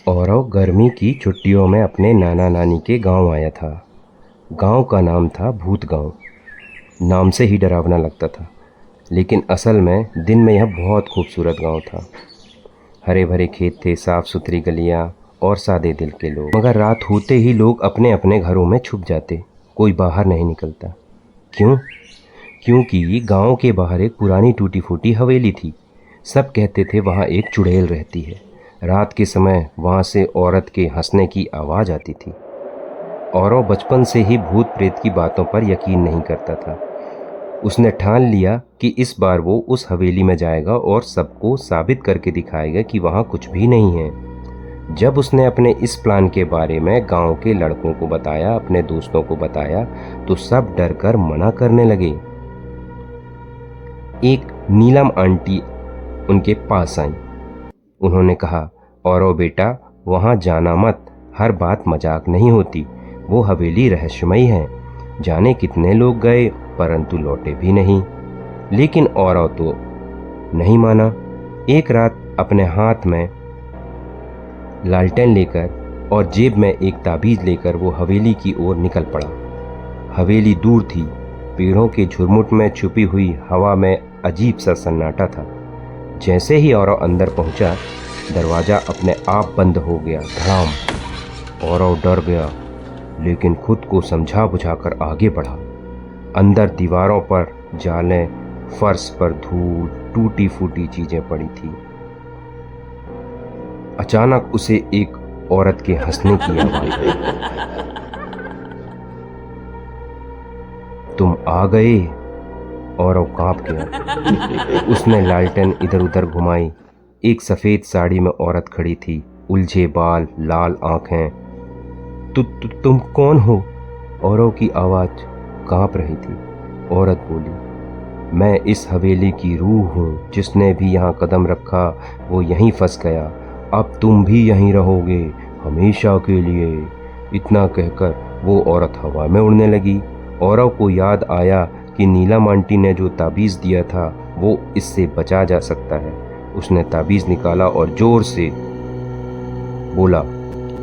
औरव गर्मी की छुट्टियों में अपने नाना नानी के गांव आया था। गांव का नाम था भूत गांव। नाम से ही डरावना लगता था, लेकिन असल में दिन में यह बहुत खूबसूरत गांव था। हरे भरे खेत थे, साफ सुथरी गलियां और सादे दिल के लोग। मगर रात होते ही लोग अपने अपने घरों में छुप जाते, कोई बाहर नहीं निकलता। क्यों? क्योंकि गांव के बाहर एक पुरानी टूटी फूटी हवेली थी। सब कहते थे वहाँ एक चुड़ैल रहती है। रात के समय वहाँ से औरत के हंसने की आवाज़ आती थी। औरव बचपन से ही भूत प्रेत की बातों पर यकीन नहीं करता था। उसने ठान लिया कि इस बार वो उस हवेली में जाएगा और सबको साबित करके दिखाएगा कि वहाँ कुछ भी नहीं है। जब उसने अपने इस प्लान के बारे में गांव के लड़कों को बताया, अपने दोस्तों को बताया, तो सब डर कर मना करने लगे। एक नीलम आंटी उनके पास आई। उन्होंने कहा, औरव बेटा, वहाँ जाना मत। हर बात मजाक नहीं होती। वो हवेली रहस्यमयी है। जाने कितने लोग गए परंतु लौटे भी नहीं। लेकिन औरव तो नहीं माना। एक रात अपने हाथ में लालटेन लेकर और जेब में एक ताबीज लेकर वो हवेली की ओर निकल पड़ा। हवेली दूर थी। पेड़ों के झुरमुट में छुपी हुई हवा में अजीब सा सन्नाटा था। जैसे ही औरव अंदर पहुंचा, दरवाजा अपने आप बंद हो गया। धड़ाम। औरव डर गया, लेकिन खुद को समझा बुझाकर आगे बढ़ा। अंदर दीवारों पर जालें, फर्श पर धूल, टूटी फूटी चीजें पड़ी थी। अचानक उसे एक औरत के हंसने की आवाज आई। तुम आ गए? औरव कांप गया। उसने लालटेन इधर उधर घुमाई। एक सफेद साड़ी में औरत खड़ी थी, उलझे बाल, लाल आंखें। तुम कौन हो? औरव की आवाज कांप रही थी। औरत बोली, मैं इस हवेली की रूह हूँ। जिसने भी यहाँ कदम रखा वो यहीं फंस गया। अब तुम भी यहीं रहोगे, हमेशा के लिए। इतना कहकर वो औरत हवा में उड़ने लगी। औरव को याद आया कि नीलम आंटी ने जो ताबीज दिया था वो इससे बचा जा सकता है। उसने ताबीज निकाला और जोर से बोला,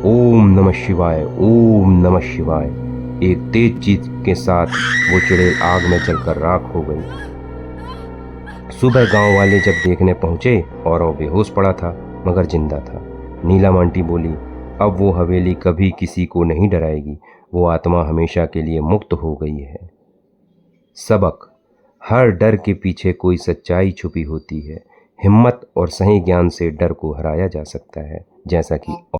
ओम नमः शिवाय, ओम नमः शिवाय। एक तेज चीख के साथ वो चुड़ैल आग में जलकर राख हो गई। सुबह गांव वाले जब देखने पहुंचे, औरव बेहोश पड़ा था मगर जिंदा था। नीलम आंटी बोली, अब वो हवेली कभी किसी को नहीं डराएगी। वो आत्मा हमेशा के लिए मुक्त हो गई है। सबक: हर डर के पीछे कोई सच्चाई छुपी होती है। हिम्मत और सही ज्ञान से डर को हराया जा सकता है, जैसा कि